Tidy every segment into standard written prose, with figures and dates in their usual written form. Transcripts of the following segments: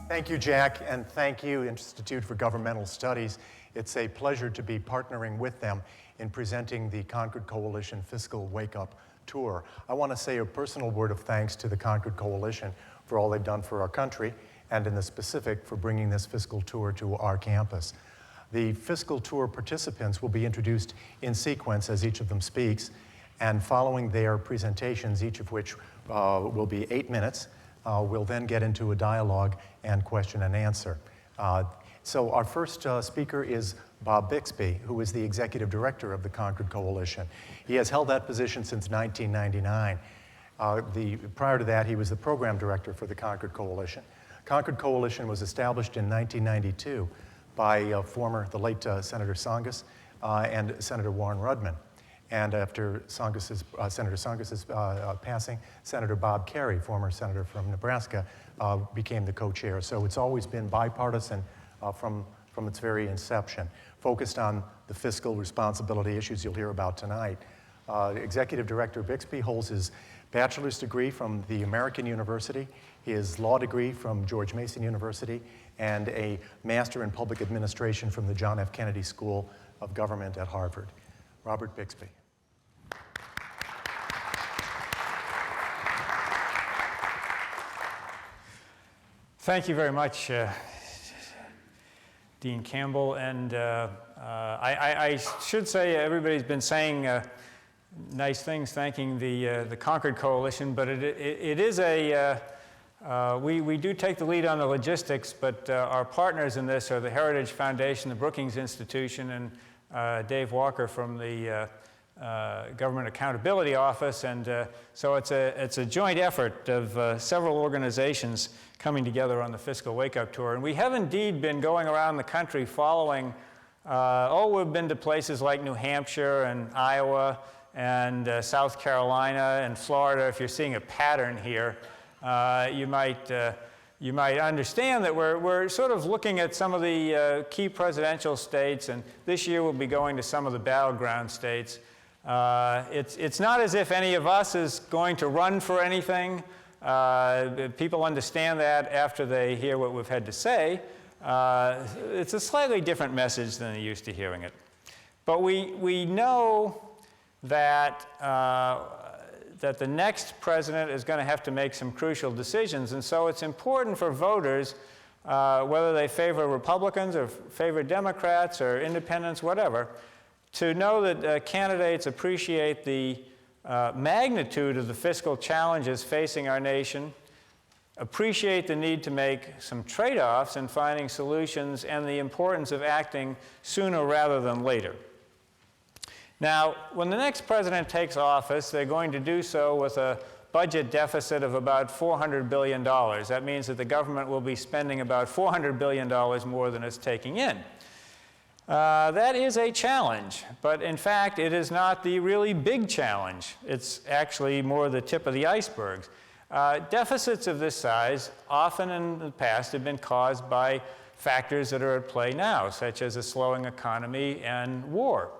Thank you, Jack, and thank you, Institute for Governmental Studies. It's a pleasure to be partnering with them in presenting the Concord Coalition Fiscal Wake Up Tour. I want to say a personal word of thanks to the Concord Coalition for all they've done for our country, and in the specific for bringing this fiscal tour to our campus. The fiscal tour participants will be introduced in sequence as each of them speaks, and following their presentations, each of which will be 8 minutes, we'll then get into a dialogue and question and answer. So our first speaker is Bob Bixby, who is the executive director of the Concord Coalition. He has held that position since 1999. Prior to that, he was the program director for the Concord Coalition. Concord Coalition was established in 1992 by the late Senator Tsongas and Senator Warren Rudman. And after Senator Tsongas's passing, Senator Bob Kerrey, former senator from Nebraska, became the co-chair. So it's always been bipartisan from its very inception, focused on the fiscal responsibility issues you'll hear about tonight. Executive Director Bixby holds his bachelor's degree from the American University, his law degree from George Mason University, and a master in public administration from the John F. Kennedy School of Government at Harvard. Robert Bixby. Thank you very much, Dean Campbell. And I should say everybody's been saying nice things thanking the Concord Coalition, but it is we do take the lead on the logistics, but our partners in this are the Heritage Foundation, the Brookings Institution, and Dave Walker from the Government Accountability Office, and so it's a joint effort of several organizations coming together on the Fiscal Wake Up Tour. And we have indeed been going around the country following, we've been to places like New Hampshire and Iowa and South Carolina and Florida. If you're seeing a pattern here, you might understand that we're sort of looking at some of the key presidential states, and this year we'll be going to some of the battleground states. It's not as if any of us is going to run for anything. People understand that after they hear what we've had to say. It's a slightly different message than they're used to hearing it. But we know that that the next president is going to have to make some crucial decisions, and so it's important for voters, whether they favor Republicans or favor Democrats or independents, whatever, to know that candidates appreciate the magnitude of the fiscal challenges facing our nation, appreciate the need to make some trade-offs in finding solutions, and the importance of acting sooner rather than later. Now, when the next president takes office, they're going to do so with a budget deficit of about $400 billion. That means that the government will be spending about $400 billion more than it's taking in. That is a challenge, but in fact, it is not the really big challenge. It's actually more the tip of the iceberg. Deficits of this size, often in the past, have been caused by factors that are at play now, such as a slowing economy and war.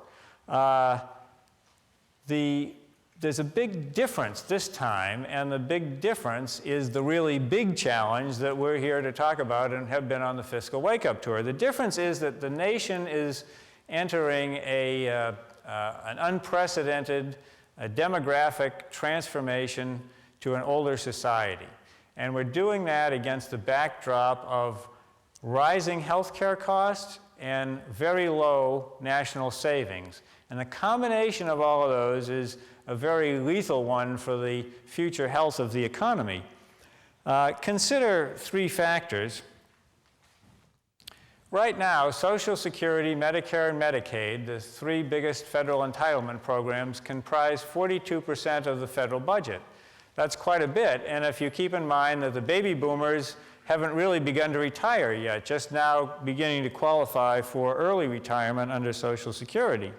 There's a big difference this time, and the big difference is the really big challenge that we're here to talk about and have been on the Fiscal Wake Up Tour. The difference is that the nation is entering an unprecedented demographic transformation to an older society. And we're doing that against the backdrop of rising healthcare costs and very low national savings. And the combination of all of those is a very lethal one for the future health of the economy. Consider three factors. Right now, Social Security, Medicare, and Medicaid, the three biggest federal entitlement programs, comprise 42% of the federal budget. That's quite a bit, and if you keep in mind that the baby boomers haven't really begun to retire yet, just now beginning to qualify for early retirement under Social Security.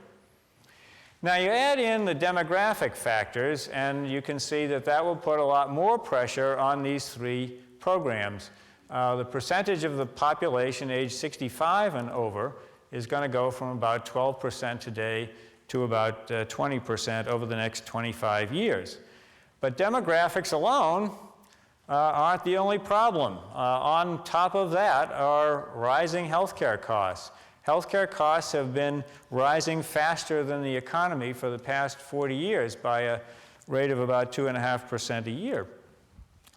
Now you add in the demographic factors, and you can see that that will put a lot more pressure on these three programs. The percentage of the population age 65 and over is going to go from about 12% today to about 20% over the next 25 years. But demographics alone aren't the only problem. On top of that are rising healthcare costs. Healthcare costs have been rising faster than the economy for the past 40 years by a rate of about 2.5% a year.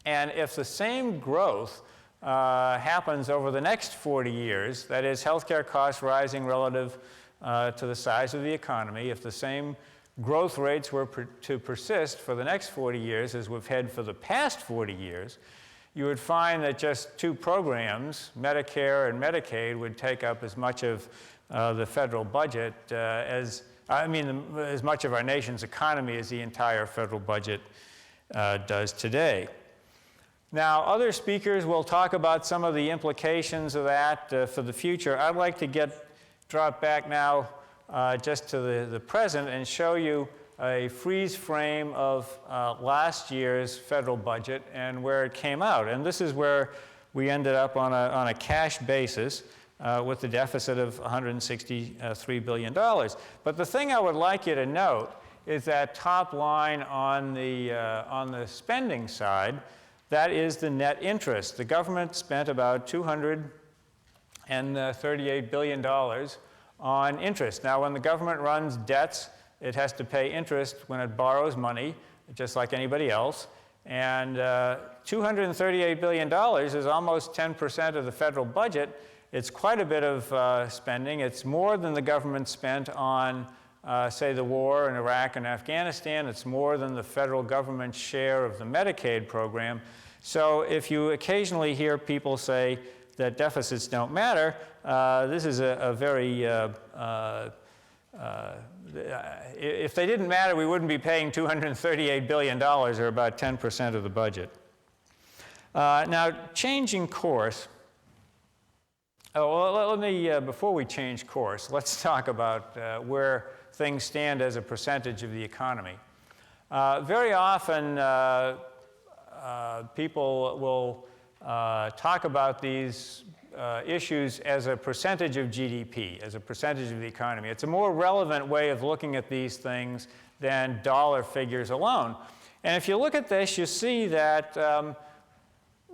And if the same growth happens over the next 40 years, that is, healthcare costs rising relative to the size of the economy, if the same growth rates were to persist for the next 40 years as we've had for the past 40 years, you would find that just two programs, Medicare and Medicaid, would take up as much of the federal budget as much of our nation's economy as the entire federal budget does today. Now, other speakers will talk about some of the implications of that for the future. I'd like to drop back now just to the present and show you a freeze frame of last year's federal budget and where it came out. And this is where we ended up on a cash basis with a deficit of $163 billion. But the thing I would like you to note is that top line on the spending side. That is the net interest. The government spent about $238 billion on interest. Now, when the government runs debts, it has to pay interest when it borrows money, just like anybody else. And $238 billion is almost 10% of the federal budget. It's quite a bit of spending. It's more than the government spent on, say, the war in Iraq and Afghanistan. It's more than the federal government's share of the Medicaid program. So if you occasionally hear people say that deficits don't matter, this is a very, if they didn't matter, we wouldn't be paying $238 billion, or about 10% of the budget. Now, changing course. Let me, before we change course, let's talk about where things stand as a percentage of the economy. Very often, people will talk about these issues as a percentage of GDP, as a percentage of the economy. It's a more relevant way of looking at these things than dollar figures alone. And if you look at this, you see that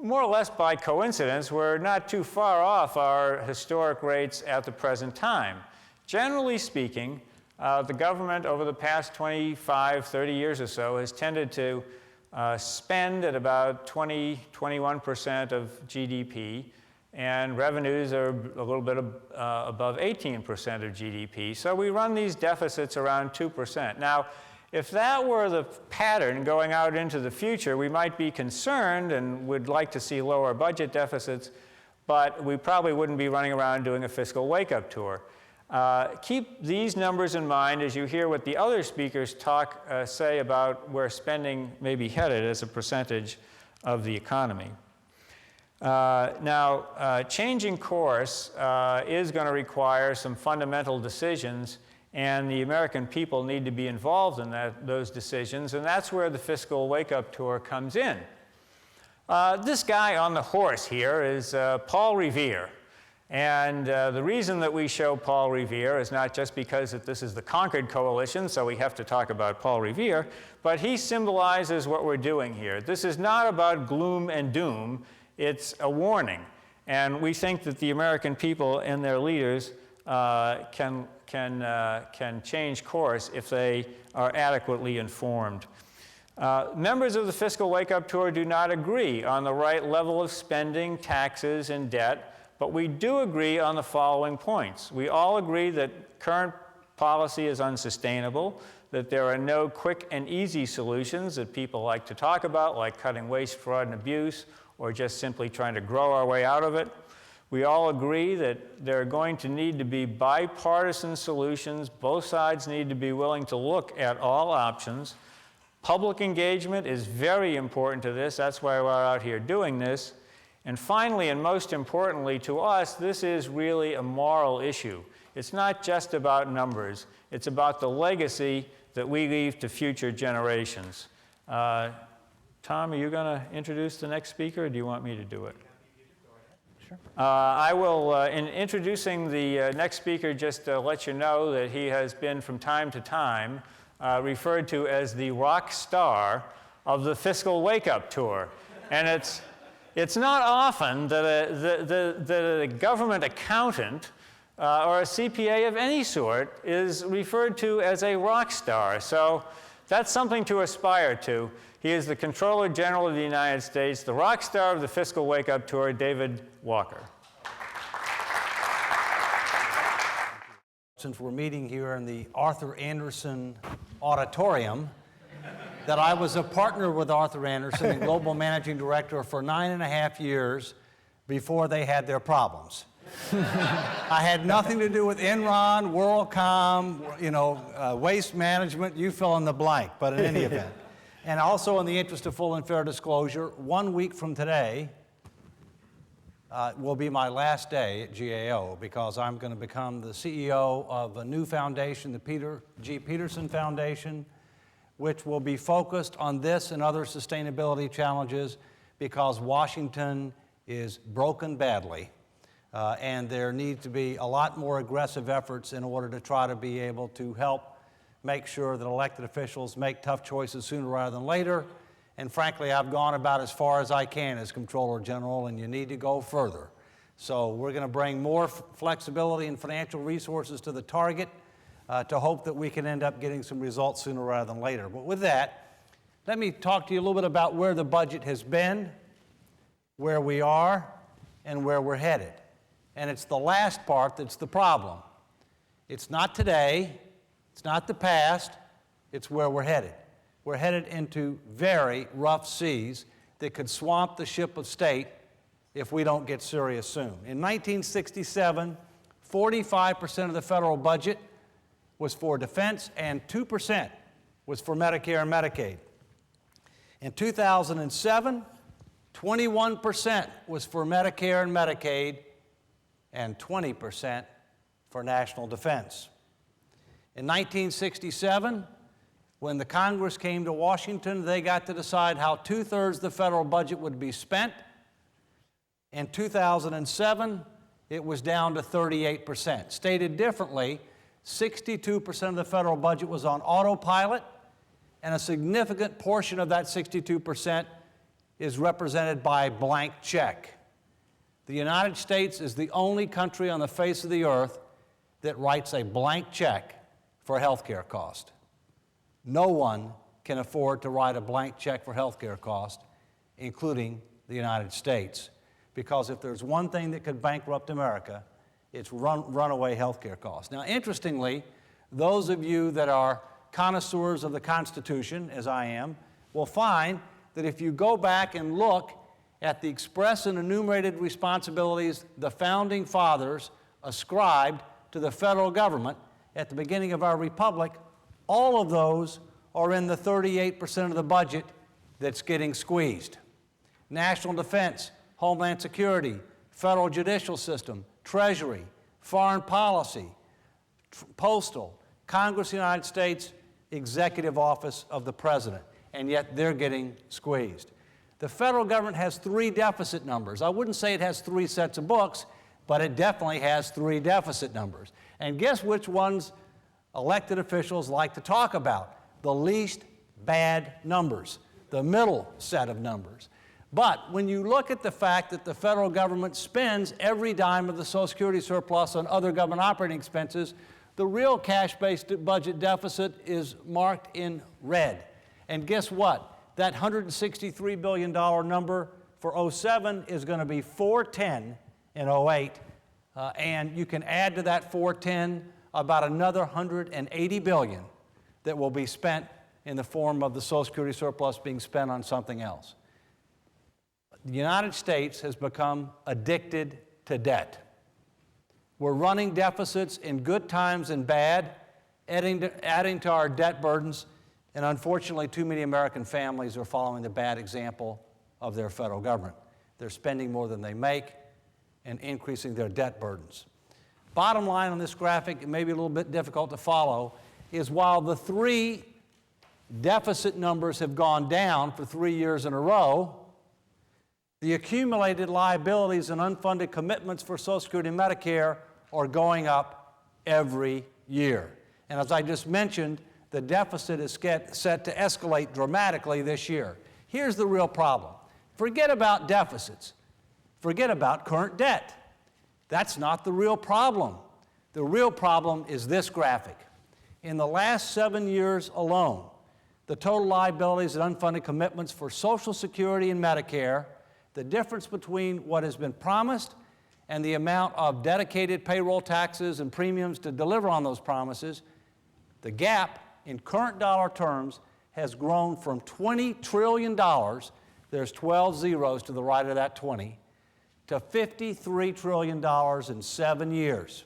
more or less by coincidence, we're not too far off our historic rates at the present time. Generally speaking, the government over the past 25, 30 years or so has tended to spend at about 21% of GDP, and revenues are a little bit above 18% of GDP. So we run these deficits around 2%. Now, if that were the pattern going out into the future, we might be concerned and would like to see lower budget deficits, but we probably wouldn't be running around doing a fiscal wake-up tour. Keep these numbers in mind as you hear what the other speakers say about where spending may be headed as a percentage of the economy. Now, changing course is going to require some fundamental decisions, and the American people need to be involved in those decisions, and that's where the fiscal wake-up tour comes in. This guy on the horse here is Paul Revere. And the reason that we show Paul Revere is not just because this is the Concord Coalition, so we have to talk about Paul Revere, but he symbolizes what we're doing here. This is not about gloom and doom. It's a warning. And we think that the American people and their leaders can change course if they are adequately informed. Members of the Fiscal Wake-Up Tour do not agree on the right level of spending, taxes, and debt, but we do agree on the following points. We all agree that current policy is unsustainable, that there are no quick and easy solutions that people like to talk about, like cutting waste, fraud, and abuse, or just simply trying to grow our way out of it. We all agree that there are going to need to be bipartisan solutions. Both sides need to be willing to look at all options. Public engagement is very important to this. That's why we're out here doing this. And finally, and most importantly to us, this is really a moral issue. It's not just about numbers. It's about the legacy that we leave to future generations. Tom, are you going to introduce the next speaker, or do you want me to do it? Sure. I will, in introducing the next speaker, just let you know that he has been from time to time referred to as the rock star of the Fiscal Wake-Up Tour. And it's not often that a government accountant or a CPA of any sort is referred to as a rock star. So that's something to aspire to. He is the Comptroller General of the United States, the rock star of the Fiscal Wake-Up Tour, David Walker. Since we're meeting here in the Arthur Anderson Auditorium, that I was a partner with Arthur Anderson and Global Managing Director for 9.5 years before they had their problems. I had nothing to do with Enron, WorldCom, waste management, you fill in the blank, but in any event. And also, in the interest of full and fair disclosure, 1 week from today will be my last day at GAO, because I'm going to become the CEO of a new foundation, the Peter G. Peterson Foundation, which will be focused on this and other sustainability challenges, because Washington is broken badly. And there need to be a lot more aggressive efforts in order to try to be able to help make sure that elected officials make tough choices sooner rather than later. And frankly, I've gone about as far as I can as Comptroller General, and you need to go further. So we're going to bring more flexibility and financial resources to the target to hope that we can end up getting some results sooner rather than later. But with that, let me talk to you a little bit about where the budget has been, where we are, and where we're headed. And it's the last part that's the problem. It's not today, it's not the past, it's where we're headed. We're headed into very rough seas that could swamp the ship of state if we don't get serious soon. In 1967, 45% of the federal budget was for defense and 2% was for Medicare and Medicaid. In 2007, 21% was for Medicare and Medicaid and 20% for national defense. In 1967, when the Congress came to Washington, they got to decide how 2/3 of the federal budget would be spent. In 2007, it was down to 38%. Stated differently, 62% of the federal budget was on autopilot, and a significant portion of that 62% is represented by blank check. The United States is the only country on the face of the earth that writes a blank check for health care cost. No one can afford to write a blank check for health care cost, including the United States, because if there's one thing that could bankrupt America, it's runaway health care costs. Now, interestingly, those of you that are connoisseurs of the Constitution, as I am, will find that if you go back and look at the express and enumerated responsibilities the Founding Fathers ascribed to the federal government at the beginning of our republic, all of those are in the 38% of the budget that's getting squeezed. National defense, homeland security, federal judicial system, Treasury, foreign policy, postal, Congress of the United States, executive office of the president, and yet they're getting squeezed. The federal government has 3 deficit numbers. I wouldn't say it has 3 sets of books, but it definitely has 3 deficit numbers. And guess which ones elected officials like to talk about? The least bad numbers, the middle set of numbers. But when you look at the fact that the federal government spends every dime of the Social Security surplus on other government operating expenses, the real cash-based budget deficit is marked in red. And guess what? That $163 billion number for 07 is going to be 410 in 08, and you can add to that 410 about another 180 billion that will be spent in the form of the Social Security surplus being spent on something else. The United States has become addicted to debt. We're running deficits in good times and bad, adding to our debt burdens, and unfortunately, too many American families are following the bad example of their federal government. They're spending more than they make and increasing their debt burdens. Bottom line on this graphic, it may be a little bit difficult to follow, is while the 3 deficit numbers have gone down for 3 years in a row, the accumulated liabilities and unfunded commitments for Social Security and Medicare are going up every year. And as I just mentioned, the deficit is set to escalate dramatically this year. Here's the real problem. Forget about deficits. Forget about current debt. That's not the real problem. The real problem is this graphic. In the last 7 years alone, the total liabilities and unfunded commitments for Social Security and Medicare, the difference between what has been promised and the amount of dedicated payroll taxes and premiums to deliver on those promises, the gap in current dollar terms has grown from $20 trillion, there's 12 zeros to the right of that 20, to $53 trillion in 7 years.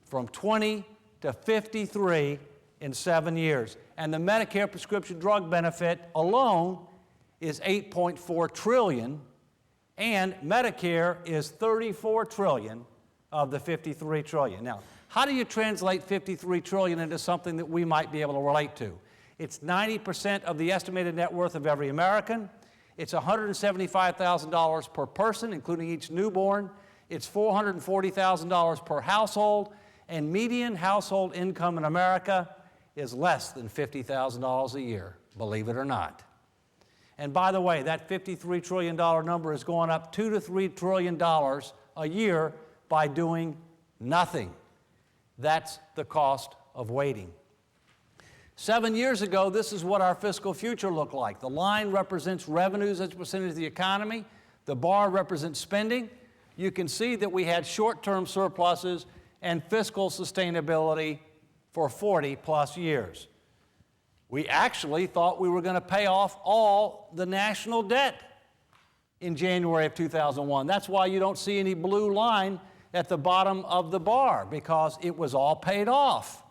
From 20 to 53 in 7 years. And the Medicare prescription drug benefit alone is $8.4 trillion, and Medicare is $34 trillion of the $53 trillion. Now, how do you translate $53 trillion into something that we might be able to relate to? It's 90% of the estimated net worth of every American. It's $175,000 per person, including each newborn. It's $440,000 per household, and median household income in America is less than $50,000 a year, believe it or not. And by the way, that $53 trillion number is going up $2 to $3 trillion a year by doing nothing. That's the cost of waiting. 7 years ago, this is what our fiscal future looked like. The line represents revenues as a percentage of the economy. The bar represents spending. You can see that we had short-term surpluses and fiscal sustainability for 40-plus years. We actually thought we were going to pay off all the national debt in January of 2001. That's why you don't see any blue line at the bottom of the bar, because it was all paid off.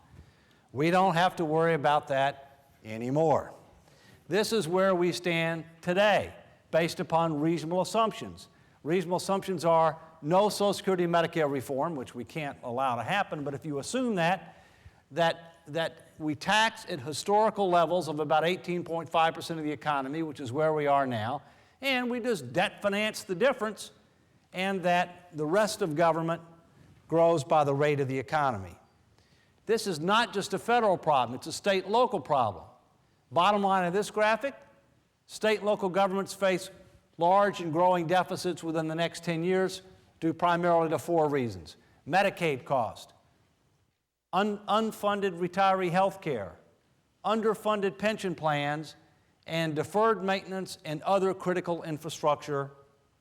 We don't have to worry about that anymore. This is where we stand today, based upon reasonable assumptions. Reasonable assumptions are no Social Security and Medicare reform, which we can't allow to happen, but if you assume that we tax at historical levels of about 18.5% of the economy, which is where we are now, and we just debt finance the difference, and that the rest of government grows by the rate of the economy. This is not just a federal problem, it's a state-local problem. Bottom line of this graphic, state and local governments face large and growing deficits within the next 10 years due primarily to 4 reasons. Medicaid cost, unfunded retiree health care, underfunded pension plans, and deferred maintenance and other critical infrastructure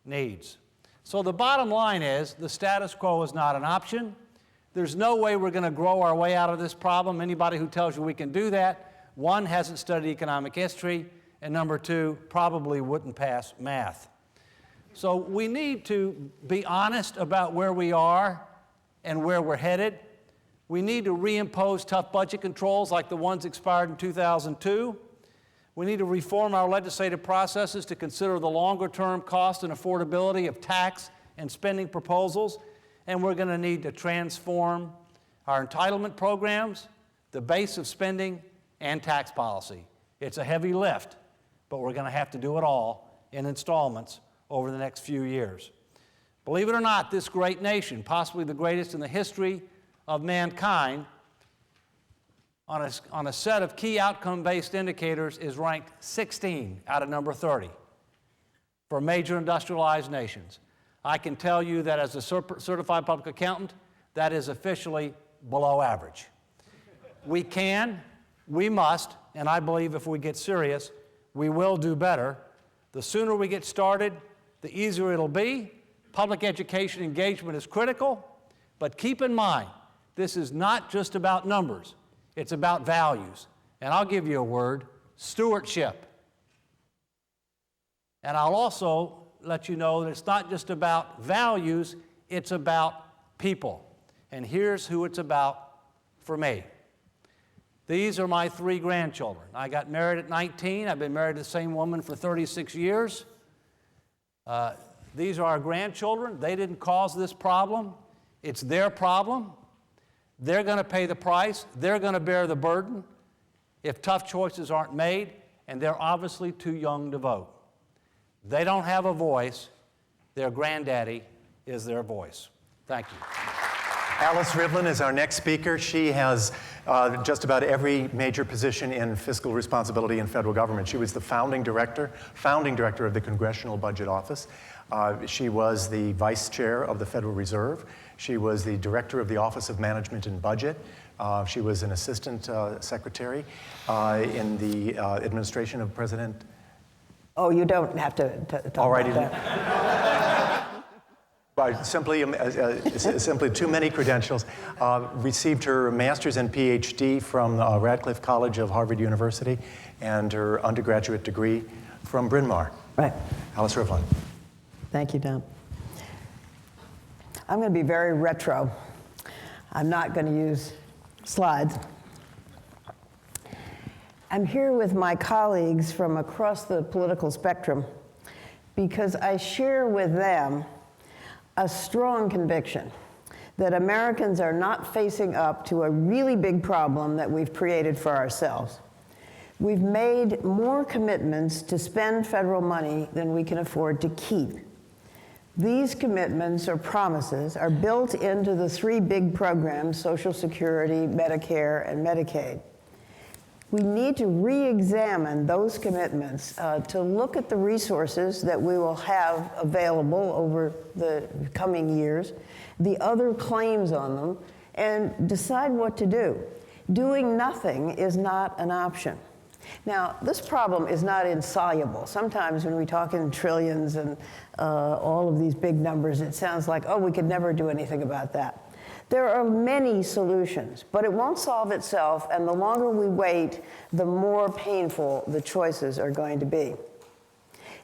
needs. So the bottom line is the status quo is not an option. There's no way we're going to grow our way out of this problem. Anybody who tells you we can do that, 1, hasn't studied economic history, and number 2, probably wouldn't pass math. So we need to be honest about where we are and where we're headed. We need to reimpose tough budget controls like the ones expired in 2002. We need to reform our legislative processes to consider the longer-term cost and affordability of tax and spending proposals. And we're going to need to transform our entitlement programs, the base of spending, and tax policy. It's a heavy lift, but we're going to have to do it all in installments over the next few years. Believe it or not, this great nation, possibly the greatest in the history of mankind, on a set of key outcome-based indicators, is ranked 16 out of number 30 for major industrialized nations. I can tell you that as a certified public accountant, that is officially below average. We can, we must, and I believe if we get serious, we will do better. The sooner we get started, the easier it'll be. Public education engagement is critical, but keep in mind, this is not just about numbers, it's about values. And I'll give you a word, stewardship. And I'll also let you know that it's not just about values, it's about people. And here's who it's about for me. These are my 3 grandchildren. I got married at 19. I've been married to the same woman for 36 years. These are our grandchildren. They didn't cause this problem. It's their problem. They're going to pay the price. They're going to bear the burden if tough choices aren't made, and they're obviously too young to vote. They don't have a voice. Their granddaddy is their voice. Thank you. Alice Rivlin is our next speaker. She has just about every major position in fiscal responsibility in federal government. She was the founding director of the Congressional Budget Office. She was the vice chair of the Federal Reserve. She was the director of the Office of Management and Budget. She was an assistant secretary in the administration of President. Oh, you don't have to talk about that. Simply too many credentials. Received her master's and PhD from Radcliffe College of Harvard University and her undergraduate degree from Bryn Mawr. Right. Alice Rivlin. Thank you, Tom. I'm going to be very retro. I'm not going to use slides. I'm here with my colleagues from across the political spectrum because I share with them a strong conviction that Americans are not facing up to a really big problem that we've created for ourselves. We've made more commitments to spend federal money than we can afford to keep. These commitments or promises are built into the three big programs, Social Security, Medicare, and Medicaid. We need to re-examine those commitments to look at the resources that we will have available over the coming years, the other claims on them, and decide what to do. Doing nothing is not an option. Now, this problem is not insoluble. Sometimes when we talk in trillions and all of these big numbers, it sounds like, oh, we could never do anything about that. There are many solutions, but it won't solve itself, and the longer we wait, the more painful the choices are going to be.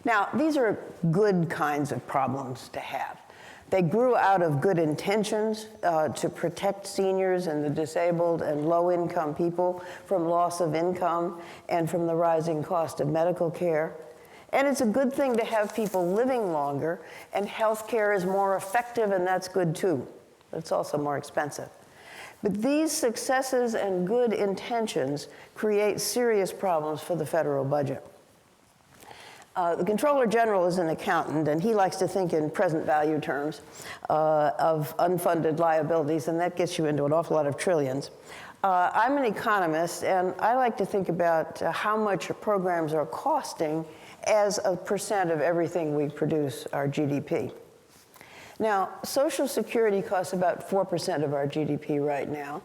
Now, these are good kinds of problems to have. They grew out of good intentions to protect seniors and the disabled and low-income people from loss of income and from the rising cost of medical care. And it's a good thing to have people living longer, and health care is more effective, and that's good too. It's also more expensive. But these successes and good intentions create serious problems for the federal budget. The Comptroller General is an accountant, and he likes to think in present value terms of unfunded liabilities, and that gets you into an awful lot of trillions. I'm an economist, and I like to think about how much programs are costing as a percent of everything we produce, our GDP. Now, Social Security costs about 4% of our GDP right now.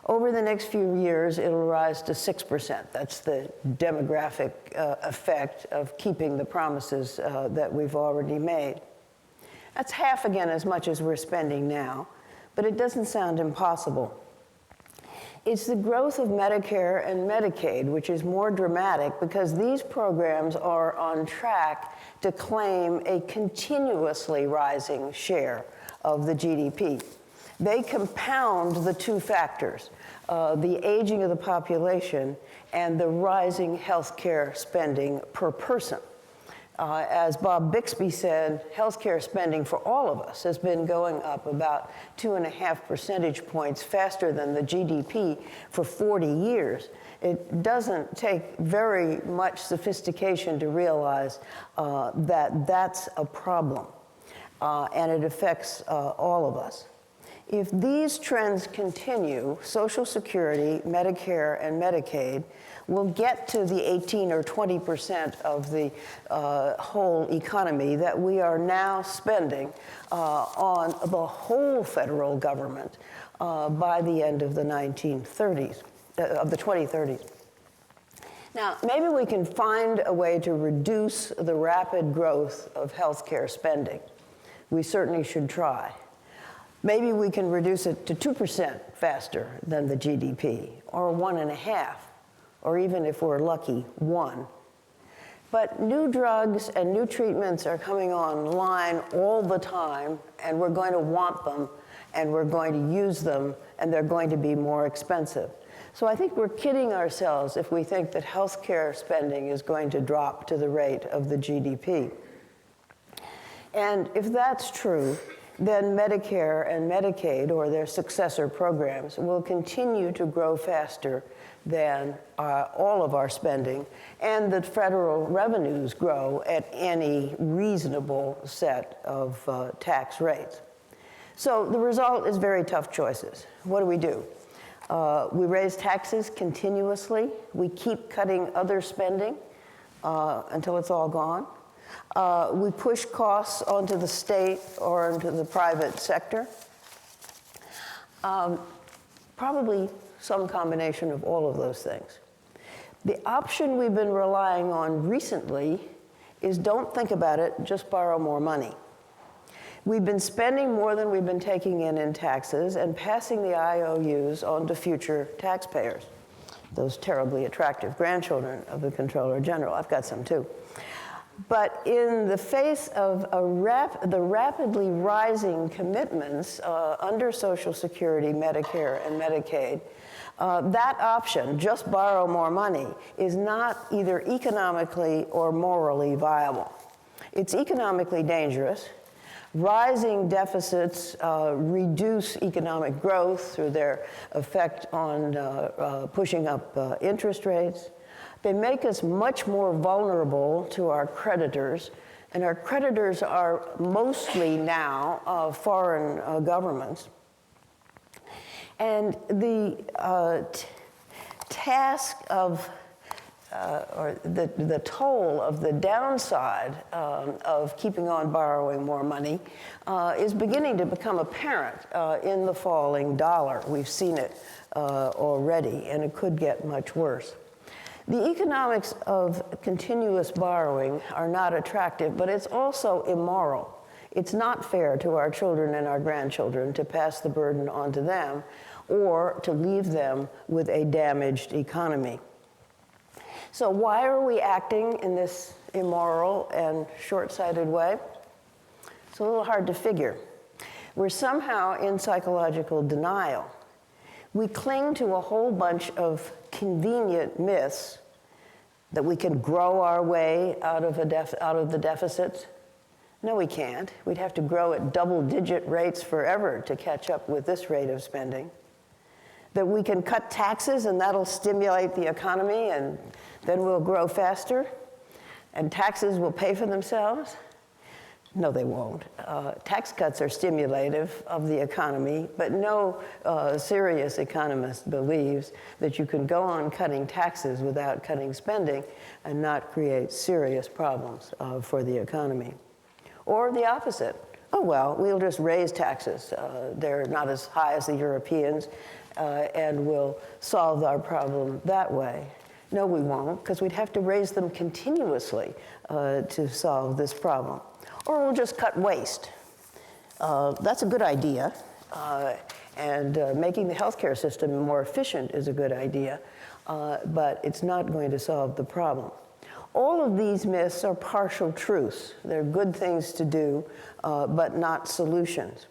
Over the next few years, it'll rise to 6%. That's the demographic effect of keeping the promises that we've already made. That's half again as much as we're spending now, but it doesn't sound impossible. It's the growth of Medicare and Medicaid, which is more dramatic because these programs are on track to claim a continuously rising share of the GDP. They compound the two factors, the aging of the population and the rising healthcare spending per person. As Bob Bixby said, healthcare spending for all of us has been going up about 2.5 percentage points faster than the GDP for 40 years. It doesn't take very much sophistication to realize that that's a problem, and it affects all of us. If these trends continue, Social Security, Medicare, and Medicaid will get to the 18 or 20% of the whole economy that we are now spending on the whole federal government by the end of the 2030s. Now, maybe we can find a way to reduce the rapid growth of healthcare spending. We certainly should try. Maybe we can reduce it to 2% faster than the GDP, or 1.5%. Or even if we're lucky, 1. But new drugs and new treatments are coming online all the time, and we're going to want them, and we're going to use them, and they're going to be more expensive. So I think we're kidding ourselves if we think that healthcare spending is going to drop to the rate of the GDP. And if that's true, then Medicare and Medicaid, or their successor programs, will continue to grow faster than all of our spending, and that federal revenues grow at any reasonable set of tax rates. So the result is very tough choices. What do? We raise taxes continuously. We keep cutting other spending until it's all gone. We push costs onto the state or into the private sector. Probably some combination of all of those things. The option we've been relying on recently is don't think about it, just borrow more money. We've been spending more than we've been taking in taxes and passing the IOUs on to future taxpayers, those terribly attractive grandchildren of the Comptroller General. I've got some too. But in the face of the rapidly rising commitments under Social Security, Medicare, and Medicaid, that option, just borrow more money, is not either economically or morally viable. It's economically dangerous. Rising deficits reduce economic growth through their effect on pushing up interest rates. They make us much more vulnerable to our creditors, and our creditors are mostly now foreign governments. And the task of, or the toll of the downside of keeping on borrowing more money is beginning to become apparent in the falling dollar. We've seen it already, and it could get much worse. The economics of continuous borrowing are not attractive, but it's also immoral. It's not fair to our children and our grandchildren to pass the burden on to them or to leave them with a damaged economy. So why are we acting in this immoral and short-sighted way? It's a little hard to figure. We're somehow in psychological denial. We cling to a whole bunch of convenient myths that we can grow our way out of the deficits. No, we can't. We'd have to grow at double-digit rates forever to catch up with this rate of spending. That we can cut taxes and that'll stimulate the economy and then we'll grow faster and taxes will pay for themselves. No, they won't. Tax cuts are stimulative of the economy, but no serious economist believes that you can go on cutting taxes without cutting spending and not create serious problems for the economy. Or the opposite. Oh, well, we'll just raise taxes. They're not as high as the Europeans, and we'll solve our problem that way. No, we won't, because we'd have to raise them continuously to solve this problem. Or we'll just cut waste. That's a good idea, and making the healthcare system more efficient is a good idea, but it's not going to solve the problem. All of these myths are partial truths. They're good things to do, but not solutions.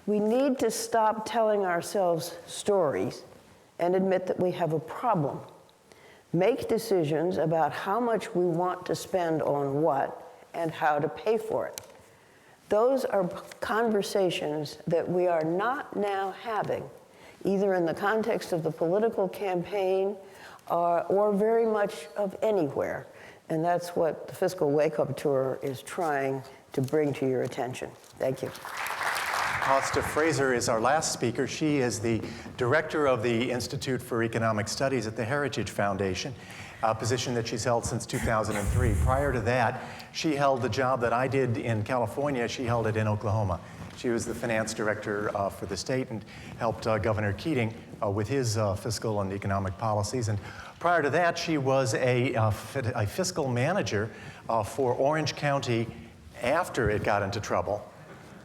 We need to stop telling ourselves stories and admit that we have a problem. Make decisions about how much we want to spend on what and how to pay for it. Those are conversations that we are not now having, either in the context of the political campaign or very much of anywhere. And that's what the Fiscal Wake-Up Tour is trying to bring to your attention. Thank you. Hosta Fraser is our last speaker. She is the director of the Institute for Economic Studies at the Heritage Foundation, a position that she's held since 2003. Prior to that, she held the job that I did in California. She held it in Oklahoma. She was the finance director for the state and helped Governor Keating with his fiscal and economic policies. And prior to that, she was a fiscal manager for Orange County after it got into trouble.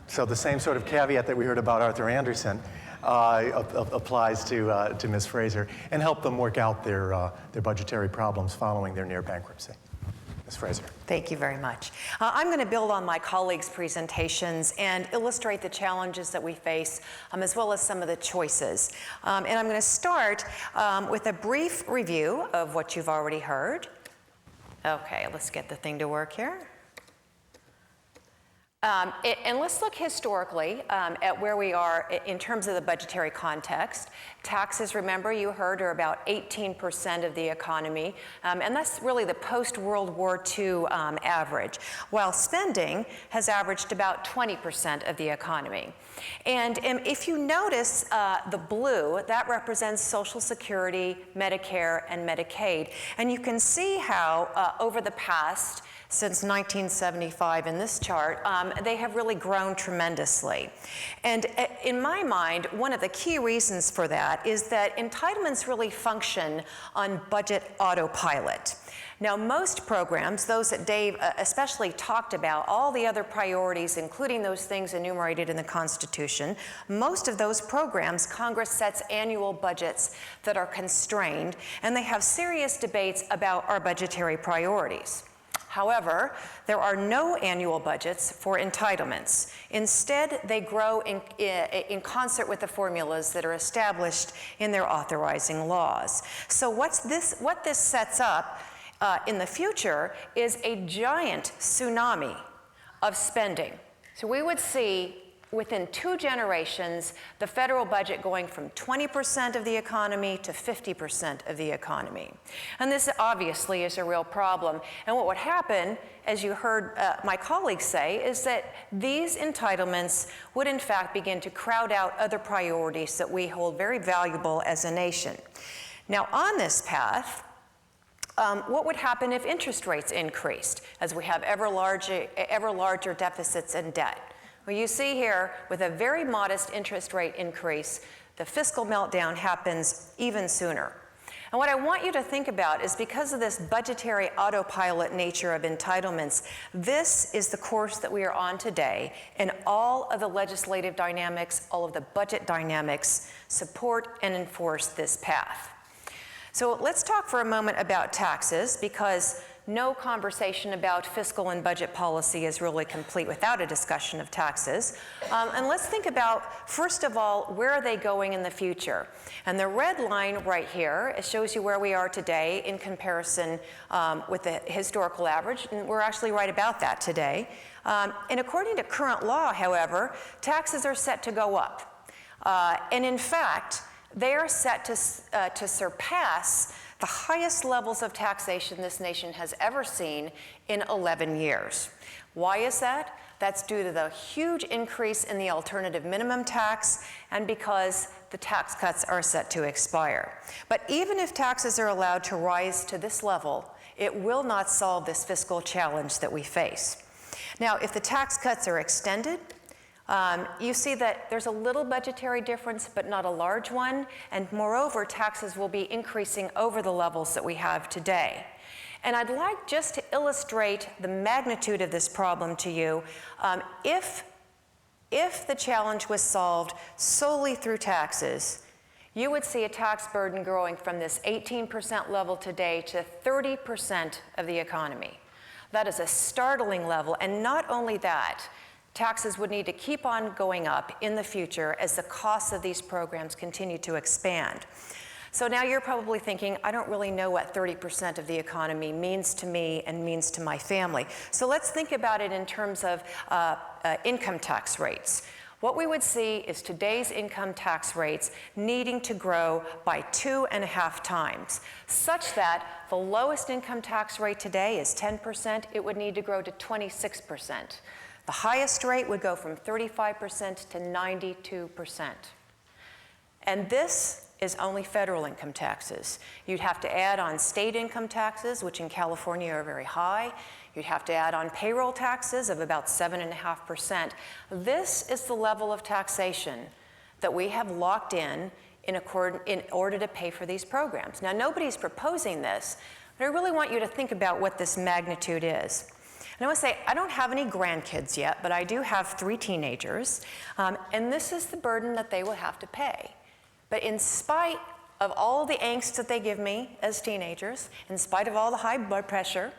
So the same sort of caveat that we heard about Arthur Anderson applies to Ms. Fraser, and help them work out their budgetary problems following their near bankruptcy. Ms. Fraser. Thank you very much. I'm going to build on my colleagues' presentations and illustrate the challenges that we face, as well as some of the choices. And I'm going to start with a brief review of what you've already heard. Okay, let's get the thing to work here. And let's look historically at where we are in terms of the budgetary context. Taxes, remember, you heard, are about 18% of the economy, and that's really the post-World War II average, while spending has averaged about 20% of the economy. And if you notice the blue, that represents Social Security, Medicare, and Medicaid. And you can see how over the past, since 1975 in this chart, they have really grown tremendously. And in my mind, one of the key reasons for that is that entitlements really function on budget autopilot. Now, most programs, those that Dave especially talked about, all the other priorities, including those things enumerated in the Constitution, most of those programs, Congress sets annual budgets that are constrained, and they have serious debates about our budgetary priorities. However, there are no annual budgets for entitlements. Instead, they grow in concert with the formulas that are established in their authorizing laws. So what this sets up in the future is a giant tsunami of spending. So we would see within 2 generations, the federal budget going from 20% of the economy to 50% of the economy. And this obviously is a real problem. And what would happen, as you heard my colleagues say, is that these entitlements would in fact begin to crowd out other priorities that we hold very valuable as a nation. Now, on this path, what would happen if interest rates increased as we have ever larger deficits and debt? Well, you see here, with a very modest interest rate increase, the fiscal meltdown happens even sooner. And what I want you to think about is, because of this budgetary autopilot nature of entitlements, this is the course that we are on today, and all of the legislative dynamics, all of the budget dynamics support and enforce this path. So let's talk for a moment about taxes, because no conversation about fiscal and budget policy is really complete without a discussion of taxes. And let's think about, first of all, where are they going in the future? And the red line right here, it shows you where we are today in comparison with the historical average, and we're actually right about that today. And according to current law, however, taxes are set to go up. And in fact, they are set to surpass the highest levels of taxation this nation has ever seen in 11 years. Why is that? That's due to the huge increase in the alternative minimum tax, and because the tax cuts are set to expire. But even if taxes are allowed to rise to this level, it will not solve this fiscal challenge that we face. Now, if the tax cuts are extended, you see that there's a little budgetary difference, but not a large one, and moreover, taxes will be increasing over the levels that we have today. And I'd like just to illustrate the magnitude of this problem to you. If the challenge was solved solely through taxes, you would see a tax burden growing from this 18% level today to 30% of the economy. That is a startling level, and not only that, taxes would need to keep on going up in the future as the costs of these programs continue to expand. So now you're probably thinking, I don't really know what 30% of the economy means to me and means to my family. So let's think about it in terms of income tax rates. What we would see is today's income tax rates needing to grow by 2.5 times, such that the lowest income tax rate today is 10%. It would need to grow to 26%. The highest rate would go from 35% to 92%. And this is only federal income taxes. You'd have to add on state income taxes, which in California are very high. You'd have to add on payroll taxes of about 7.5%. This is the level of taxation that we have locked in order to pay for these programs. Now, nobody's proposing this, but I really want you to think about what this magnitude is. And I want to say, I don't have any grandkids yet, but I do have 3 teenagers, and this is the burden that they will have to pay. But in spite of all the angst that they give me as teenagers, in spite of all the high blood pressure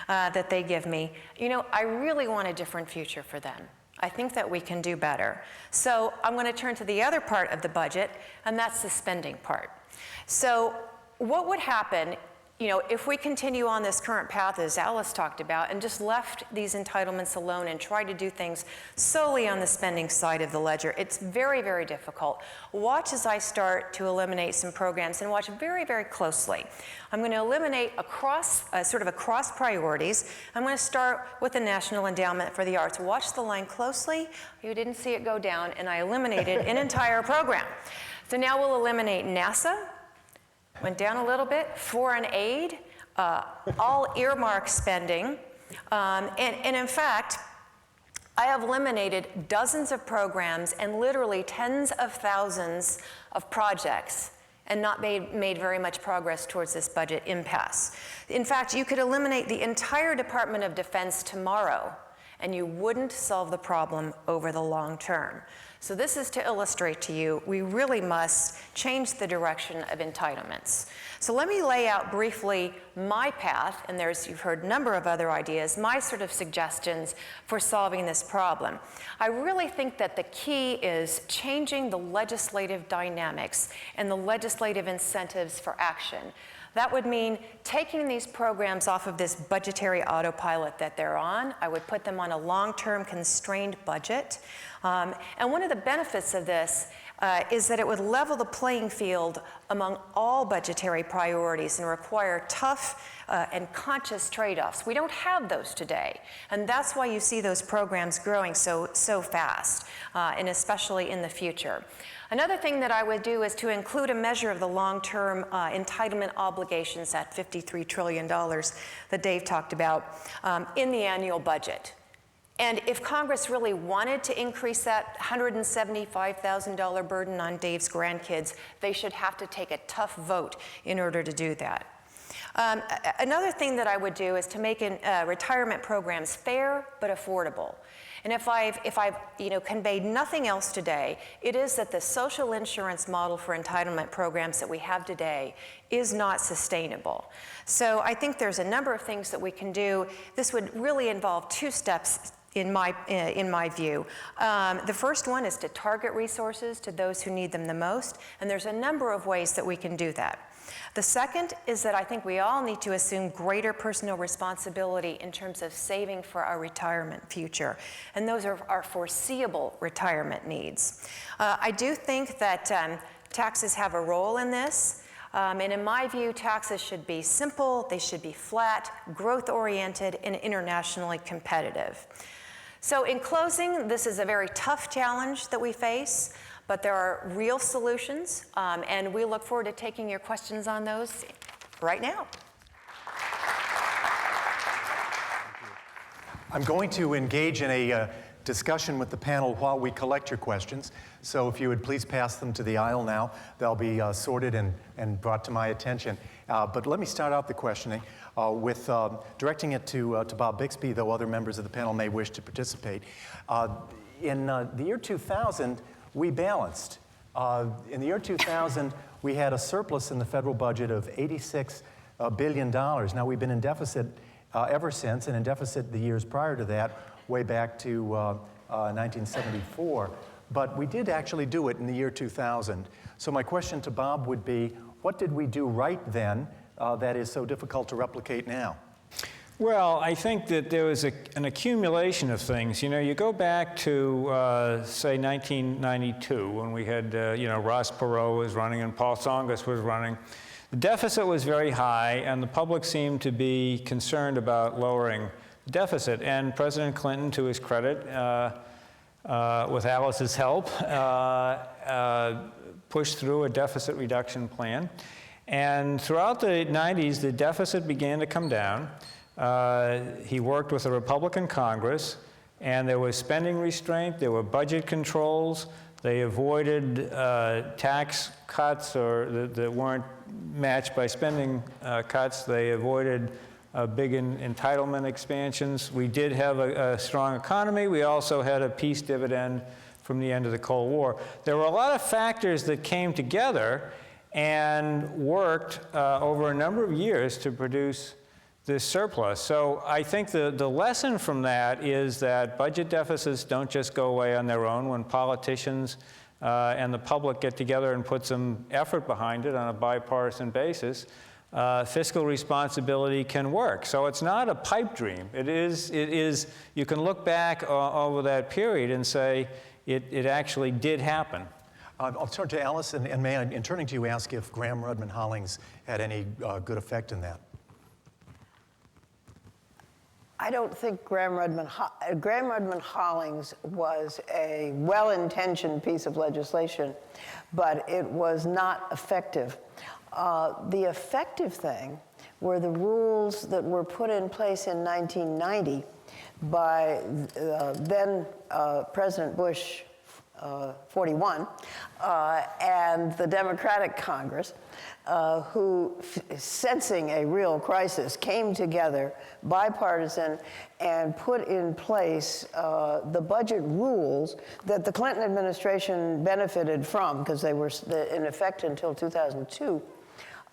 that they give me, you know, I really want a different future for them. I think that we can do better. So I'm going to turn to the other part of the budget, and that's the spending part. So what would happen if we continue on this current path, as Alice talked about, and just left these entitlements alone and tried to do things solely on the spending side of the ledger, it's very, very difficult. Watch as I start to eliminate some programs, and watch very, very closely. I'm going to eliminate sort of across priorities. I'm going to start with the National Endowment for the Arts. Watch the line closely. You didn't see it go down, and I eliminated an entire program. So now we'll eliminate NASA. Went down a little bit. Foreign aid, all earmark spending. And in fact, I have eliminated dozens of programs and literally tens of thousands of projects and not made very much progress towards this budget impasse. In fact, you could eliminate the entire Department of Defense tomorrow and you wouldn't solve the problem over the long term. So this is to illustrate to you, we really must change the direction of entitlements. So let me lay out briefly my path, and you've heard a number of other ideas, my sort of suggestions for solving this problem. I really think that the key is changing the legislative dynamics and the legislative incentives for action. That would mean taking these programs off of this budgetary autopilot that they're on. I would put them on a long-term constrained budget. And one of the benefits of this is that it would level the playing field among all budgetary priorities and require tough and conscious trade-offs. We don't have those today, and that's why you see those programs growing so fast, and especially in the future. Another thing that I would do is to include a measure of the long-term entitlement obligations, that $53 trillion that Dave talked about, in the annual budget. And if Congress really wanted to increase that $175,000 burden on Dave's grandkids, they should have to take a tough vote in order to do that. Another thing that I would do is to make retirement programs fair but affordable. And if I've conveyed nothing else today, it is that the social insurance model for entitlement programs that we have today is not sustainable. So I think there's a number of things that we can do. This would really involve two steps in my view. The first one is to target resources to those who need them the most, and there's a number of ways that we can do that. The second is that I think we all need to assume greater personal responsibility in terms of saving for our retirement future, and those are our foreseeable retirement needs. I do think that taxes have a role in this. And in my view, taxes should be simple, they should be flat, growth-oriented, and internationally competitive. So in closing, this is a very tough challenge that we face, but there are real solutions, and we look forward to taking your questions on those right now. I'm going to engage in a discussion with the panel while we collect your questions. So if you would please pass them to the aisle now. They'll be sorted and brought to my attention. But let me start out the questioning with directing it to Bob Bixby, though other members of the panel may wish to participate. In the year 2000, we balanced. In the year 2000, we had a surplus in the federal budget of $86 billion. Now, we've been in deficit ever since, and in deficit the years prior to that, way back to 1974. But we did actually do it in the year 2000. So my question to Bob would be, what did we do right then that is so difficult to replicate now? Well, I think that there was an accumulation of things. You know, you go back to, say, 1992, when we had, Ross Perot was running and Paul Tsongas was running. The deficit was very high, and the public seemed to be concerned about lowering the deficit. And President Clinton, to his credit, with Alice's help, pushed through a deficit reduction plan. And throughout the 90s, the deficit began to come down. He worked with a Republican Congress, and there was spending restraint, there were budget controls, they avoided tax cuts that weren't matched by spending cuts, they avoided big entitlement expansions. We did have a strong economy. We also had a peace dividend from the end of the Cold War. There were a lot of factors that came together and worked over a number of years to produce this surplus. So I think the lesson from that is that budget deficits don't just go away on their own. When politicians and the public get together and put some effort behind it on a bipartisan basis, fiscal responsibility can work. So it's not a pipe dream. It is, you can look back over that period and say it actually did happen. I'll turn to Alice, and may I, in turning to you, ask if Graham-Rudman-Hollings had any good effect in that? I don't think Graham-Rudman-Hollings was a well-intentioned piece of legislation, but it was not effective. The effective thing were the rules that were put in place in 1990 by then President Bush 41 and the Democratic Congress, who, sensing a real crisis, came together, bipartisan, and put in place the budget rules that the Clinton administration benefited from, because they were in effect until 2002.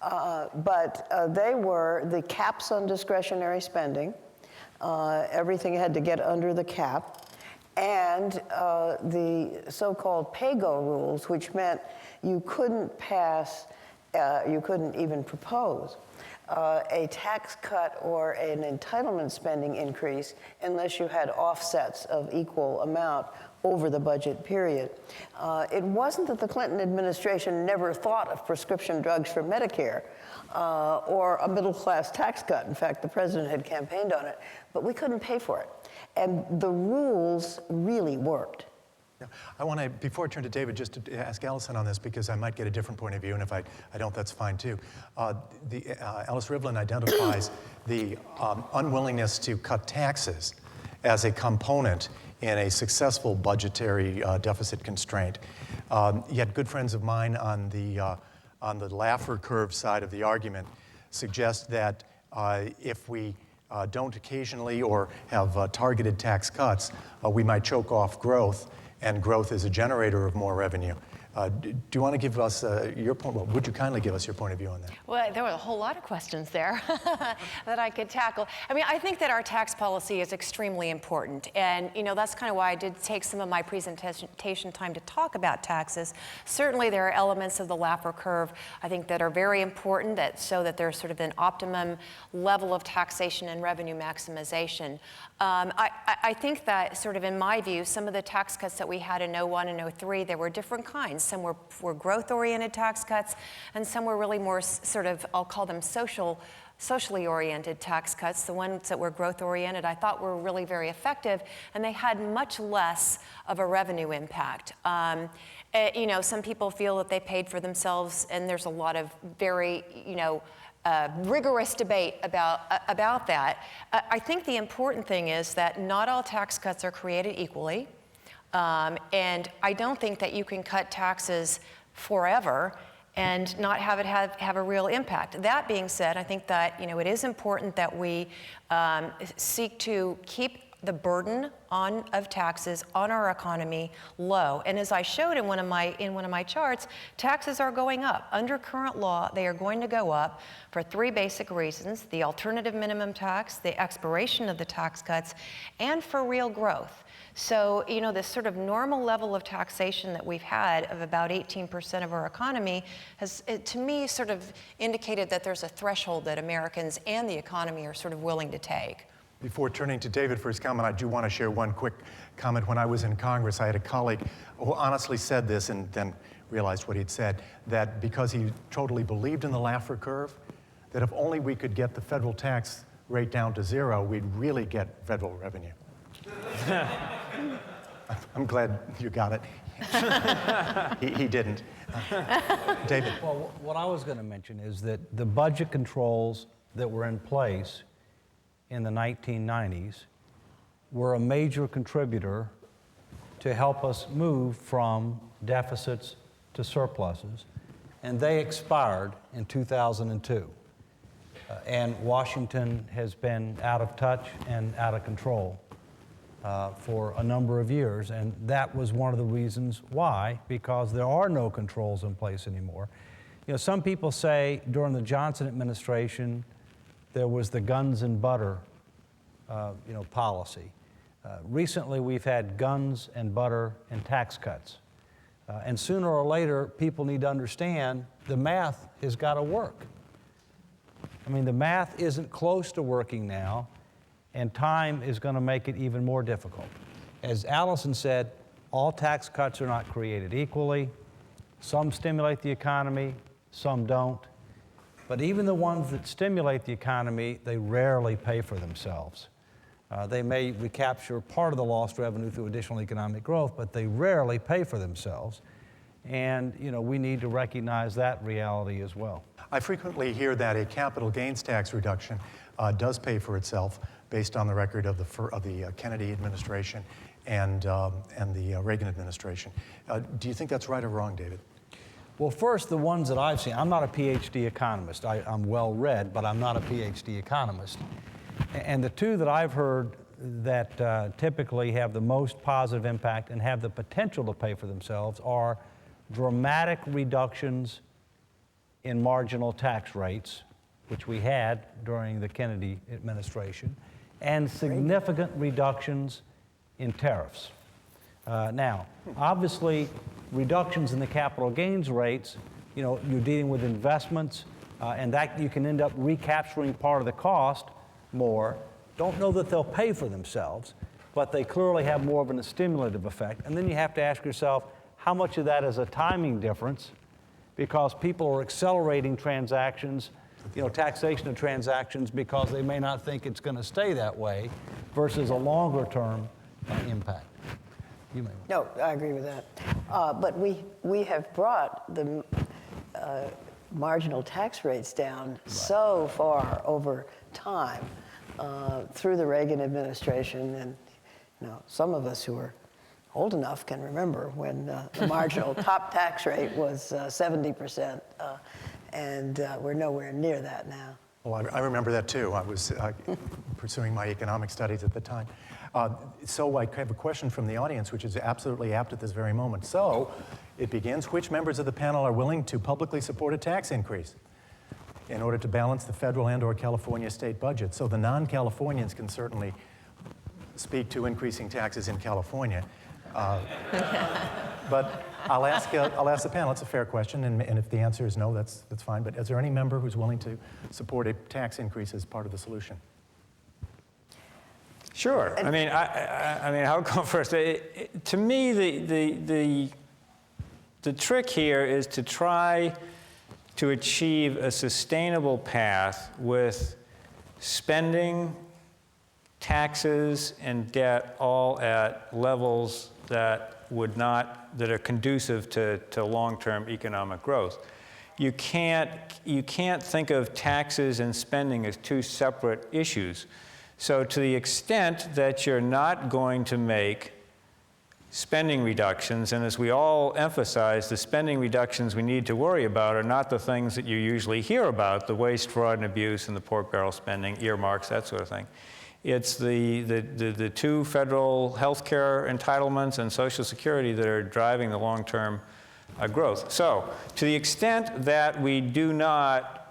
But they were the caps on discretionary spending. Everything had to get under the cap. And the so-called pay-go rules, which meant you couldn't pass, you couldn't even propose a tax cut or an entitlement spending increase unless you had offsets of equal amount over the budget period. It wasn't that the Clinton administration never thought of prescription drugs for Medicare or a middle-class tax cut. In fact, the president had campaigned on it, but we couldn't pay for it. And the rules really worked. Yeah. I want to, before I turn to David, just to ask Allison on this, because I might get a different point of view, and if I don't, that's fine too. Alice Rivlin identifies the unwillingness to cut taxes as a component in a successful budgetary deficit constraint. Yet good friends of mine on the Laffer curve side of the argument suggest that if we don't occasionally or have targeted tax cuts, we might choke off growth, and growth is a generator of more revenue. Do you want to give us your point? Well, would you kindly give us your point of view on that? Well, there were a whole lot of questions there that I could tackle. I mean, I think that our tax policy is extremely important. And, you know, that's kind of why I did take some of my presentation time to talk about taxes. Certainly, there are elements of the Laffer curve, I think, that are very important that show that there's sort of an optimum level of taxation and revenue maximization. I think that sort of in my view, some of the tax cuts that we had in 01 and 03, there were different kinds. Some were growth-oriented tax cuts, and some were really more sort of, I'll call them socially oriented tax cuts. The ones that were growth-oriented I thought were really very effective, and they had much less of a revenue impact. You know, some people feel that they paid for themselves, and there's a lot of very, you know, rigorous debate about that. I think the important thing is that not all tax cuts are created equally. And I don't think that you can cut taxes forever and not have it have a real impact. That being said, I think that, you know, it is important that we seek to keep the burden of taxes on our economy low. And as I showed in one of my charts, taxes are going up. Under current law, they are going to go up for three basic reasons: the alternative minimum tax, the expiration of the tax cuts, and for real growth. So, you know, this sort of normal level of taxation that we've had of about 18% of our economy has, to me, sort of indicated that there's a threshold that Americans and the economy are sort of willing to take. Before turning to David for his comment, I do want to share one quick comment. When I was in Congress, I had a colleague who honestly said this and then realized what he'd said, that because he totally believed in the Laffer curve, that if only we could get the federal tax rate down to zero, we'd really get federal revenue. I'm glad you got it. He didn't. David. Well, what I was going to mention is that the budget controls that were in place in the 1990s were a major contributor to help us move from deficits to surpluses, and they expired in 2002. And Washington has been out of touch and out of control for a number of years, and that was one of the reasons why, because there are no controls in place anymore. You know, some people say during the Johnson administration there was the guns and butter, policy. Recently, we've had guns and butter and tax cuts, and sooner or later, people need to understand the math has got to work. I mean, the math isn't close to working now, and time is going to make it even more difficult. As Allison said, all tax cuts are not created equally. Some stimulate the economy, some don't. But even the ones that stimulate the economy, they rarely pay for themselves. They may recapture part of the lost revenue through additional economic growth, but they rarely pay for themselves. And we need to recognize that reality as well. I frequently hear that a capital gains tax reduction does pay for itself based on the record of the Kennedy administration and the Reagan administration. Do you think that's right or wrong, David? Well, first, the ones that I've seen, I'm not a PhD economist. I'm well-read, but I'm not a PhD economist. And the two that I've heard that typically have the most positive impact and have the potential to pay for themselves are dramatic reductions in marginal tax rates, which we had during the Kennedy administration, and significant reductions in tariffs. Now, obviously, reductions in the capital gains rates, you're dealing with investments, and that you can end up recapturing part of the cost more. Don't know that they'll pay for themselves, but they clearly have more of a stimulative effect. And then you have to ask yourself, how much of that is a timing difference? Because people are accelerating transactions, taxation of transactions, because they may not think it's going to stay that way, versus a longer-term impact. You may. No, I agree with that. But we have brought the marginal tax rates down so far over time through the Reagan administration, and some of us who are old enough can remember when the marginal top tax rate was 70%, and we're nowhere near that now. Well, I remember that too. I was pursuing my economic studies at the time. So I have a question from the audience, which is absolutely apt at this very moment. So it begins, which members of the panel are willing to publicly support a tax increase in order to balance the federal and/or California state budget? So the non-Californians can certainly speak to increasing taxes in California. But I'll ask the panel. It's a fair question, and if the answer is no, that's fine. But is there any member who's willing to support a tax increase as part of the solution? Sure. I mean, I'll go first. To me, the trick here is to try to achieve a sustainable path with spending, taxes, and debt all at levels that are conducive to long-term economic growth. You can't think of taxes and spending as two separate issues. So to the extent that you're not going to make spending reductions, and as we all emphasize, the spending reductions we need to worry about are not the things that you usually hear about, the waste, fraud, and abuse, and the pork barrel spending, earmarks, that sort of thing. It's the two federal health care entitlements and Social Security that are driving the long-term growth. So to the extent that we do not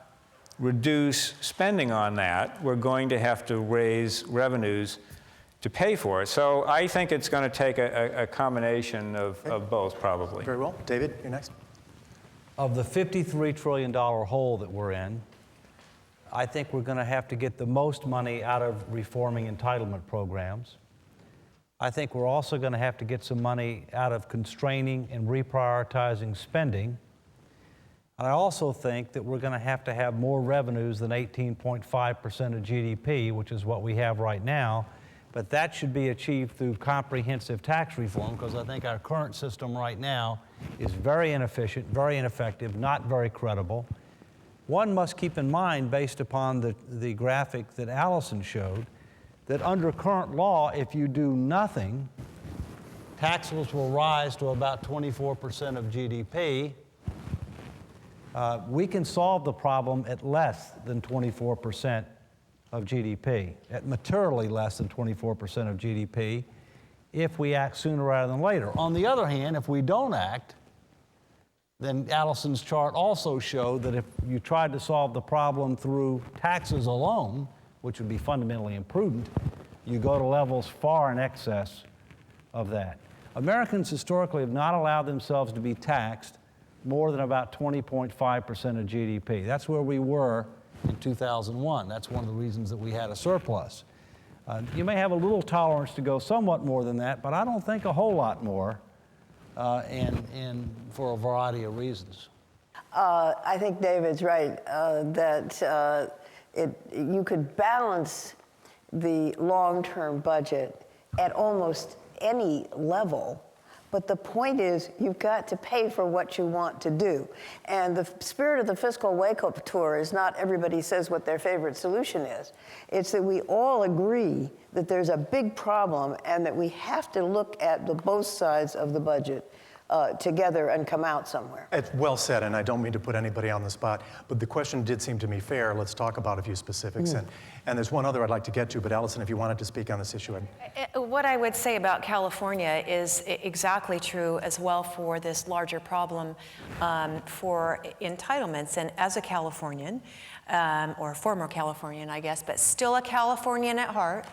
reduce spending on that, we're going to have to raise revenues to pay for it. So I think it's going to take a combination of both, probably. Very well. David, you're next. Of the $53 trillion hole that we're in, I think we're going to have to get the most money out of reforming entitlement programs. I think we're also going to have to get some money out of constraining and reprioritizing spending. And I also think that we're going to have more revenues than 18.5% of GDP, which is what we have right now. But that should be achieved through comprehensive tax reform, because I think our current system right now is very inefficient, very ineffective, not very credible. One must keep in mind, based upon the graphic that Allison showed, that under current law, if you do nothing, taxes will rise to about 24% of GDP. We can solve the problem at less than 24% of GDP, at materially less than 24% of GDP, if we act sooner rather than later. On the other hand, if we don't act, then Allison's chart also showed that if you tried to solve the problem through taxes alone, which would be fundamentally imprudent, you go to levels far in excess of that. Americans historically have not allowed themselves to be taxed more than about 20.5% of GDP. That's where we were in 2001. That's one of the reasons that we had a surplus. You may have a little tolerance to go somewhat more than that, but I don't think a whole lot more, and for a variety of reasons. I think David's right, that you could balance the long-term budget at almost any level. But the point is, you've got to pay for what you want to do. And the spirit of the Fiscal Wake-Up Tour is not everybody says what their favorite solution is. It's that we all agree that there's a big problem and that we have to look at both sides of the budget together and come out somewhere. It's well said, and I don't mean to put anybody on the spot, but the question did seem to me fair. Let's talk about a few specifics. And there's one other I'd like to get to, but Allison, if you wanted to speak on this issue. What I would say about California is exactly true as well for this larger problem for entitlements. And as a Californian, or former Californian, I guess, but still a Californian at heart,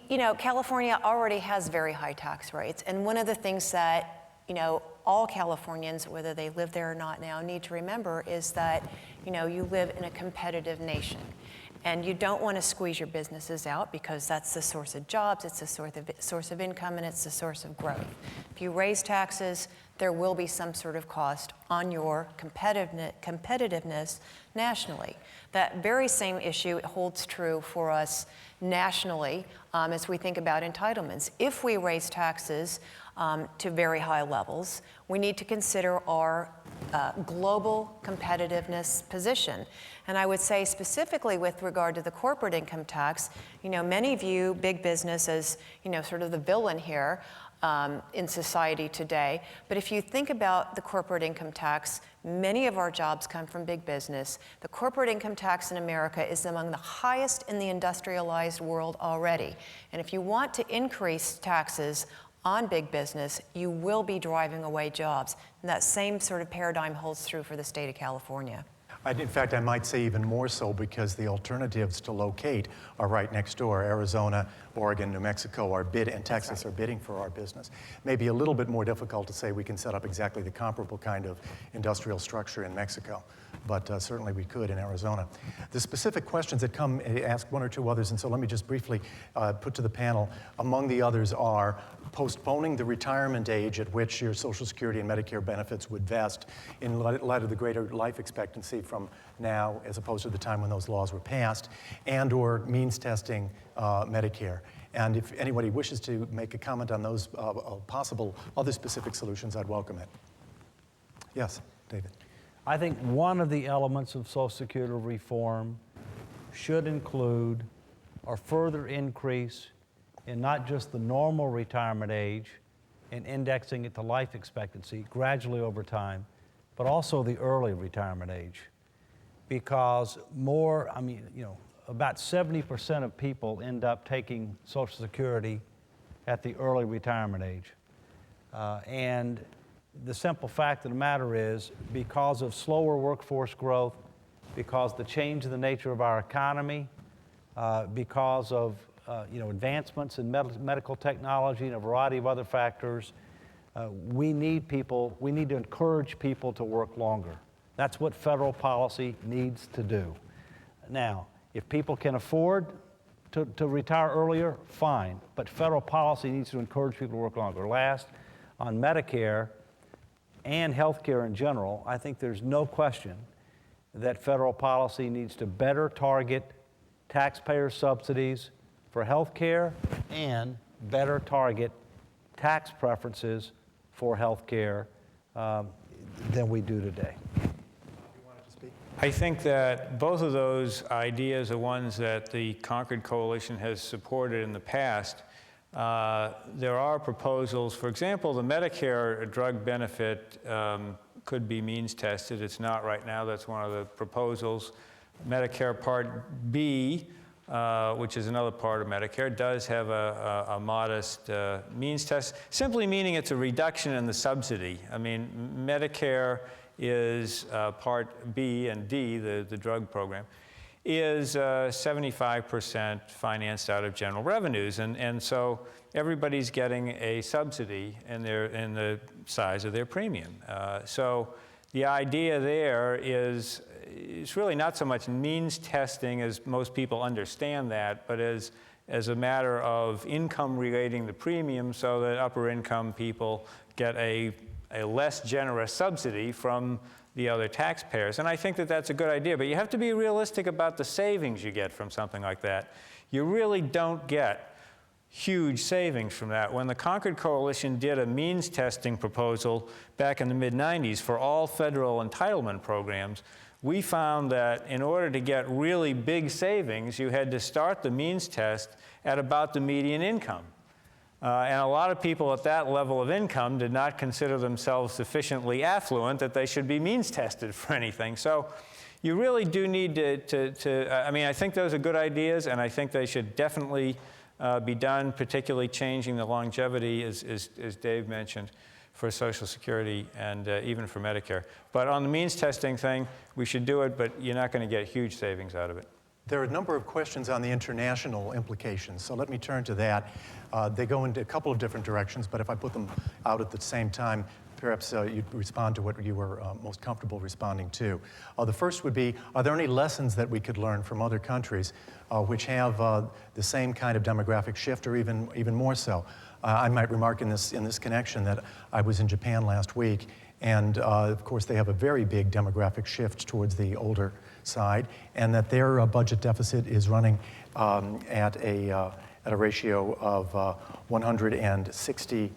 you know, California already has very high tax rates. And one of the things that, you know, all Californians, whether they live there or not now, need to remember is that, you know, you live in a competitive nation. And you don't want to squeeze your businesses out because that's the source of jobs, it's the source of income, and it's the source of growth. If you raise taxes, there will be some sort of cost on your competitiveness nationally. That very same issue holds true for us nationally as we think about entitlements. If we raise taxes to very high levels, we need to consider our global competitiveness position. And I would say specifically with regard to the corporate income tax, you know, many view big business as, you know, sort of the villain here in society today. But if you think about the corporate income tax, many of our jobs come from big business. The corporate income tax in America is among the highest in the industrialized world already. And if you want to increase taxes on big business, you will be driving away jobs. And that same sort of paradigm holds true for the state of California. In fact, I might say even more so because the alternatives to locate are right next door. Arizona, Oregon, New Mexico and Texas are bidding for our business. Maybe a little bit more difficult to say we can set up exactly the comparable kind of industrial structure in Mexico, but certainly we could in Arizona. The specific questions that come, ask one or two others, and so let me just briefly put to the panel. Among the others are postponing the retirement age at which your Social Security and Medicare benefits would vest in light of the greater life expectancy from now as opposed to the time when those laws were passed, and or means testing Medicare. And if anybody wishes to make a comment on those possible other specific solutions, I'd welcome it. Yes, David. I think one of the elements of Social Security reform should include a further increase in not just the normal retirement age and indexing it to life expectancy gradually over time, but also the early retirement age. Because about 70% of people end up taking Social Security at the early retirement age. And the simple fact of the matter is, because of slower workforce growth, because the change in the nature of our economy, because of advancements in medical technology and a variety of other factors, we need to encourage people to work longer. That's what federal policy needs to do. Now, if people can afford to retire earlier, fine, but federal policy needs to encourage people to work longer. Last, on Medicare and health care in general, I think there's no question that federal policy needs to better target taxpayer subsidies for health care and better target tax preferences for health care than we do today. I think that both of those ideas are ones that the Concord Coalition has supported in the past. There are proposals, for example, the Medicare drug benefit could be means tested. It's not right now. That's one of the proposals. Medicare Part B, which is another part of Medicare, does have a modest means test, simply meaning it's a reduction in the subsidy. I mean, Medicare is Part B and D, the drug program, is 75% financed out of general revenues. And so everybody's getting a subsidy in the size of their premium. So the idea there is it's really not so much means testing as most people understand that, but as a matter of income relating the premium so that upper income people get a less generous subsidy from the other taxpayers. And I think that that's a good idea, but you have to be realistic about the savings you get from something like that. You really don't get huge savings from that. When the Concord Coalition did a means testing proposal back in the mid-90s for all federal entitlement programs, we found that in order to get really big savings, you had to start the means test at about the median income. And a lot of people at that level of income did not consider themselves sufficiently affluent that they should be means tested for anything. So you really do need to I mean, I think those are good ideas, and I think they should definitely be done, particularly changing the longevity, as Dave mentioned, for Social Security and even for Medicare. But on the means testing thing, we should do it, but you're not going to get huge savings out of it. There are a number of questions on the international implications, so let me turn to that. They go into a couple of different directions, but if I put them out at the same time, perhaps you'd respond to what you were most comfortable responding to. The first would be, are there any lessons that we could learn from other countries which have the same kind of demographic shift, or even more so? I might remark in this connection that I was in Japan last week, and of course they have a very big demographic shift towards the older side, and that their budget deficit is running at a ratio of 168%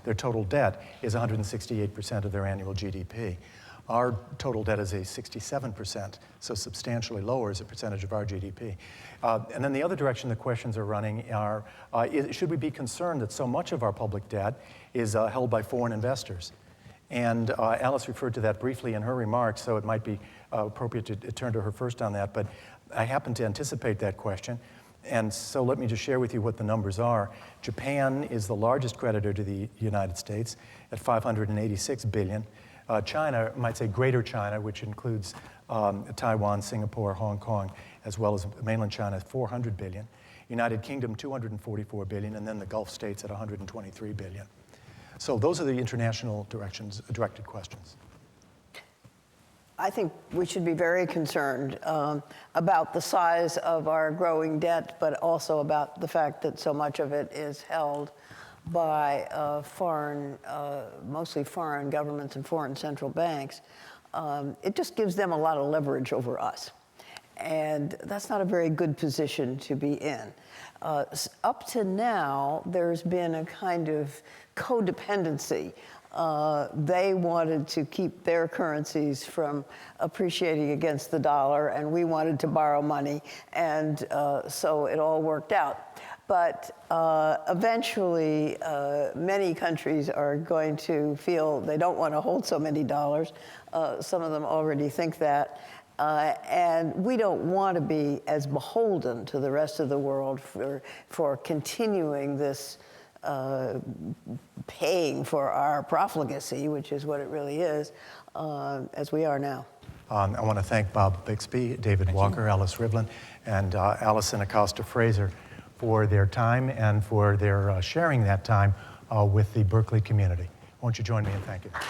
their total debt is 168% of their annual GDP. Our total debt is 67%, so substantially lower as a percentage of our GDP. And then the other direction the questions are running are, should we be concerned that so much of our public debt is held by foreign investors? And Alice referred to that briefly in her remarks, so it might be appropriate to turn to her first on that, but I happen to anticipate that question. And so let me just share with you what the numbers are. Japan is the largest creditor to the United States at $586 billion. China, might say Greater China, which includes Taiwan, Singapore, Hong Kong, as well as mainland China, $400 billion. United Kingdom, $244 billion, and then the Gulf states at $123 billion. So those are the international directed questions. I think we should be very concerned about the size of our growing debt, but also about the fact that so much of it is held by mostly foreign governments and foreign central banks. It just gives them a lot of leverage over us. And that's not a very good position to be in. Up to now, there's been a kind of codependency. They wanted to keep their currencies from appreciating against the dollar, and we wanted to borrow money, and so it all worked out. But eventually, many countries are going to feel they don't want to hold so many dollars. Some of them already think that. And we don't want to be as beholden to the rest of the world for continuing this paying for our profligacy, which is what it really is, as we are now. I want to thank Bob Bixby, David Walker, Alice Rivlin, and Allison Hosta Fraser for their time and for their sharing that time with the Berkeley community. Won't you join me in thanking them?